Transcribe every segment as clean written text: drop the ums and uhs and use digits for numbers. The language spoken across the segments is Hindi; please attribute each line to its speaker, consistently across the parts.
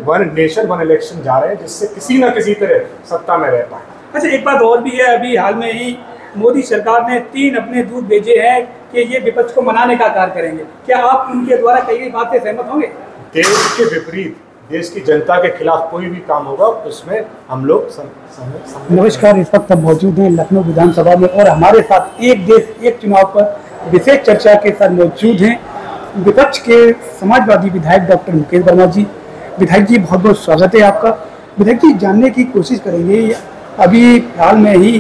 Speaker 1: वन नेशन वन इलेक्शन जा रहे हैं, जिससे किसी न किसी तरह सत्ता में रह पाए।
Speaker 2: अच्छा, एक बात और भी है, अभी हाल में ही मोदी सरकार ने 3 अपने दूत भेजे हैं कि ये विपक्ष को मनाने का कार्य करेंगे। क्या आप उनके द्वारा कही गई बात से सहमत होंगे?
Speaker 1: देश के विपरीत, देश की जनता के खिलाफ कोई भी काम होगा उसमें हम लोग
Speaker 2: नमस्कार, इस वक्त हम मौजूद हैं लखनऊ विधानसभा में और हमारे साथ एक देश एक चुनाव पर विशेष चर्चा के साथ मौजूद हैं विपक्ष के समाजवादी विधायक डॉक्टर मुकेश वर्मा जी। विधायक जी, बहुत बहुत स्वागत है आपका। विधायक जी, जानने की कोशिश करेंगे, अभी हाल में ही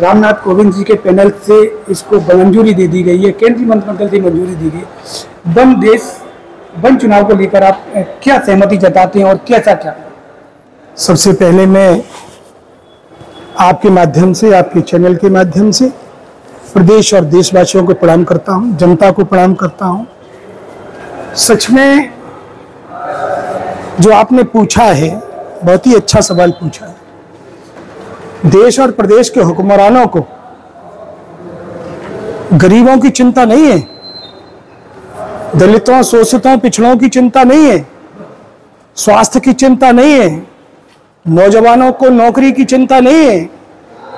Speaker 2: रामनाथ कोविंद जी के पैनल से इसको मंजूरी दे दी गई है, केंद्रीय मंत्रिमंडल से मंजूरी दी गई। वन देश वन चुनाव को लेकर आप क्या सहमति जताते हैं और कैसा क्या?
Speaker 3: सबसे पहले मैं आपके माध्यम से, आपके चैनल के माध्यम से प्रदेश और देशवासियों को प्रणाम करता हूं, जनता को प्रणाम करता हूं। सच में जो आपने पूछा है बहुत ही अच्छा सवाल पूछा है। देश और प्रदेश के हुक्मरानों को गरीबों की चिंता नहीं है, दलितों, शोषितों, पिछड़ों की चिंता नहीं है, स्वास्थ्य की चिंता नहीं है, नौजवानों को नौकरी की चिंता नहीं है,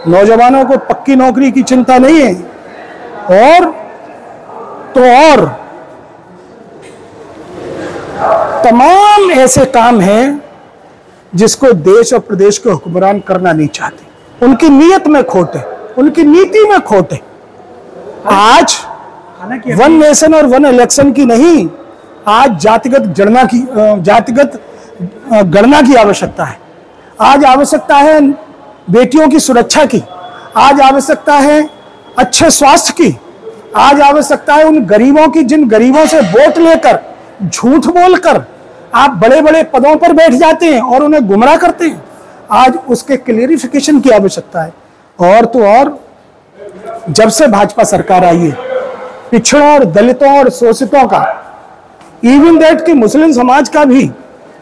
Speaker 3: नौजवानों को पक्की नौकरी की चिंता नहीं है, और तमाम ऐसे काम हैं जिसको देश और प्रदेश के हुक्मरान करना नहीं चाहते। उनकी नीयत में खोट है, उनकी नीति में खोट है। आज वन नेशन और वन इलेक्शन की नहीं, आज जातिगत गणना की आवश्यकता है। आज आवश्यकता है बेटियों की सुरक्षा की, आज आवश्यकता है अच्छे स्वास्थ्य की, आज आवश्यकता है उन गरीबों की जिन गरीबों से वोट लेकर झूठ बोलकर आप बड़े बड़े पदों पर बैठ जाते हैं और उन्हें गुमराह करते हैं। आज उसके क्लियरिफिकेशन की आवश्यकता है। और तो और जब से भाजपा सरकार आई है, पिछड़ों और दलितों और शोषितों का, इवन दैट कि मुस्लिम समाज का भी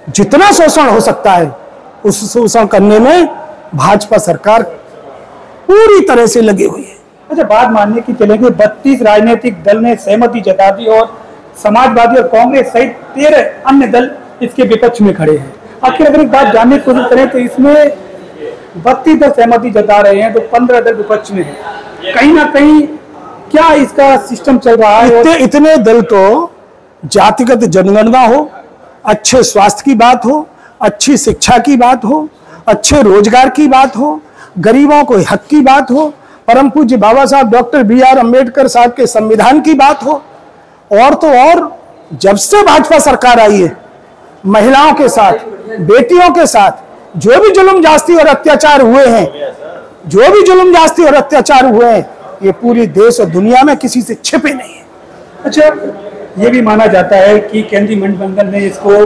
Speaker 3: जितना शोषण हो सकता है उस शोषण करने में भाजपा सरकार पूरी तरह से लगी हुई है।
Speaker 2: अच्छा, बात मानने की चलेंगे, 32 राजनीतिक दल ने सहमति जता दी और समाजवादी और कांग्रेस सहित 13 अन्य दल इसके विपक्ष में खड़े हैं। आखिर अगर एक बात जानने की कोशिश करें तो इसमें 32 दल सहमति जता रहे हैं तो 15 दल विपक्ष में है। कहीं ना कहीं क्या इसका सिस्टम चल रहा है?
Speaker 3: इतने दल तो जातिगत जनगणना हो, अच्छे स्वास्थ्य की बात हो, अच्छी शिक्षा की बात हो, अच्छे रोजगार की बात हो, गरीबों को हक की बात हो, परम पूज्य बाबा साहब डॉक्टर BR अम्बेडकर साहब के संविधान की बात हो, और तो और जब से भाजपा सरकार आई है महिलाओं के साथ, बेटियों के साथ जो भी जुल्म जास्ती और अत्याचार हुए हैं, ये पूरी देश और दुनिया में किसी से छिपे नहीं है।
Speaker 2: अच्छा, ये भी माना जाता है कि केंद्रीय मंत्रिमंडल ने इसको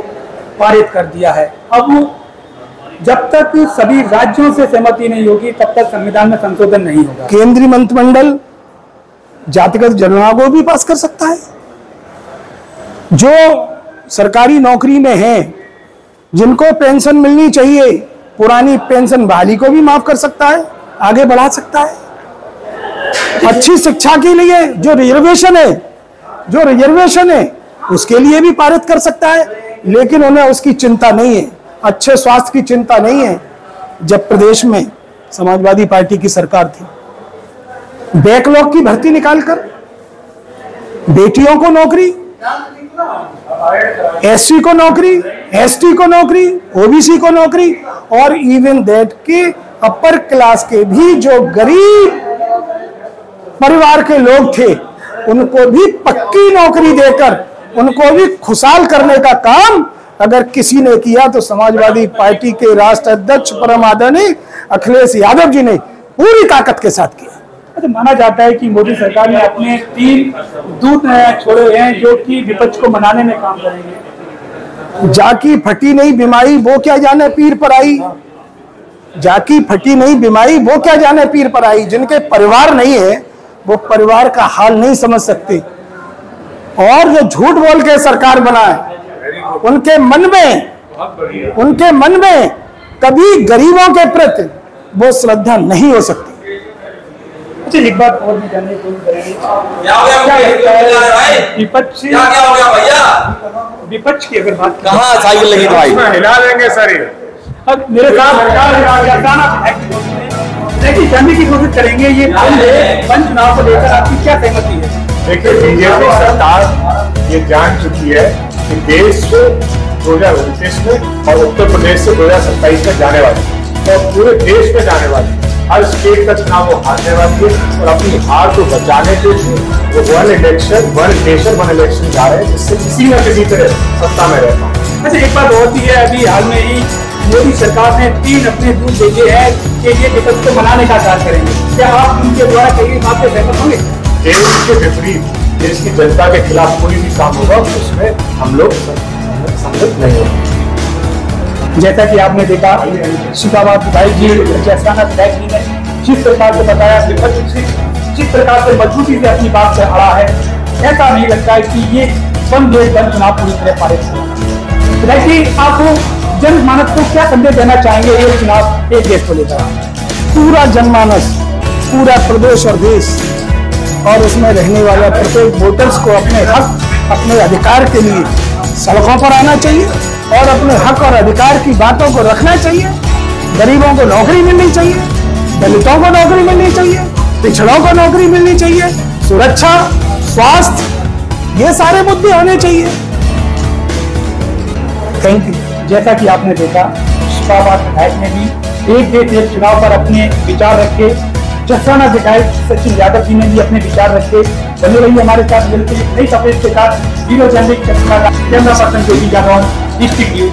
Speaker 2: पारित कर दिया है। अब जब तक सभी राज्यों से सहमति नहीं होगी तब तक संविधान में संशोधन नहीं होगा।
Speaker 3: केंद्रीय मंत्रिमंडल जातिगत जनगणना को भी पास कर सकता है। जो सरकारी नौकरी में हैं, जिनको पेंशन मिलनी चाहिए, पुरानी पेंशन बहाली को भी माफ कर सकता है, आगे बढ़ा सकता है। अच्छी शिक्षा के लिए जो रिजर्वेशन है उसके लिए भी पारित कर सकता है, लेकिन उन्हें उसकी चिंता नहीं है, अच्छे स्वास्थ्य की चिंता नहीं है। जब प्रदेश में समाजवादी पार्टी की सरकार थी, बैकलॉग की भर्ती निकालकर बेटियों को नौकरी, SC को नौकरी, ST को नौकरी, OBC को नौकरी, और इवन दैट के अपर क्लास के भी जो गरीब परिवार के लोग थे उनको भी पक्की नौकरी देकर उनको भी खुशहाल करने का काम अगर किसी ने किया तो समाजवादी पार्टी के राष्ट्रीय अध्यक्ष परम आदरणीय अखिलेश यादव जी ने पूरी ताकत के साथ किया।
Speaker 2: तो माना जाता है कि मोदी सरकार ने अपने 3 दूत छोड़े हैं जो कि विपक्ष को मनाने में काम करेंगे।
Speaker 3: जाकी फटी नहीं बीमारी वो क्या जाने पीर पर आई, जाकी फटी नहीं बीमारी वो क्या जाने पीर पर आई। जिनके परिवार नहीं है वो परिवार का हाल नहीं समझ सकते, और जो झूठ बोल के सरकार बनाए उनके मन में कभी गरीबों के प्रति वो श्रद्धा नहीं हो सकती।
Speaker 2: अच्छा, एक बात और भी जानने को करेंगे, विपक्ष की अगर बात
Speaker 4: कहाँ साइकिल लगी भाई?
Speaker 1: इसमें हिला देंगे सर ये।
Speaker 2: अब मेरे साथ देखिए जानने की कोशिश करेंगे ये वन चुनाव को लेकर आपकी क्या सहमति है?
Speaker 1: देखिए बीजेपी सरकार ये जान चुकी है कि देश से 2029 में और उत्तर प्रदेश से 2027 में जाने वाली है और पूरे देश में जाने वाली है। हर स्टेट का चुनाव वो हारने वाली है और अपनी हार को बचाने के लिए वो वन नेशन वन इलेक्शन जा रहे हैं, जिससे किसी न किसी तरह सत्ता में रहता है।
Speaker 2: अच्छा एक बात और भी है, अभी हाल में ही मोदी सरकार ने 3 अपने दूध भेजे हैं कि ये विपक्ष को मनाने का कार्य करेंगे। क्या आप उनके द्वारा कई बात से सहमत होंगे?
Speaker 1: देश के विपरीत देश की जनता के खिलाफ कोई भी काम होगा उसमें हम लोग सम्मिलित नहीं होंगे।
Speaker 2: जैसा कि आपने देखा शिकाबाद विधायक जी जैसाना विधायक जी ने जिस प्रकार से बताया विपक्ष जिस प्रकार से मजबूती से अपनी बात से अड़ा है, ऐसा नहीं लगता है कि ये वन देश वन चुनाव पूरी तरह पारित होगा। विधायक जी आप जनमानस को क्या संदेश देना चाहेंगे ये चुनाव एक देश को लेकर?
Speaker 3: पूरा जनमानस, पूरा प्रदेश और देश और उसमें रहने वाले प्रत्येक वोटर्स को अपने हक अपने अधिकार के लिए सड़कों पर आना चाहिए और अपने हक और अधिकार की बातों को रखना चाहिए। गरीबों को नौकरी मिलनी चाहिए, दलितों को नौकरी मिलनी चाहिए, पिछड़ों को नौकरी मिलनी चाहिए, सुरक्षा, स्वास्थ्य, ये सारे मुद्दे होने चाहिए।
Speaker 2: Thank you. जैसा कि आपने देखा शिकाबाद विधायक ने भी एक देश एक चुनाव पर अपने विचार रखे, जसाना विधायक सचिन यादव जी ने भी अपने विचार रखे। बने रहिए हमारे साथ मिलकर नई सफेद के साथ वीडियो जर्नलिस्ट कैमरा पर्सन के डिस्ट्रिक्ट न्यूज।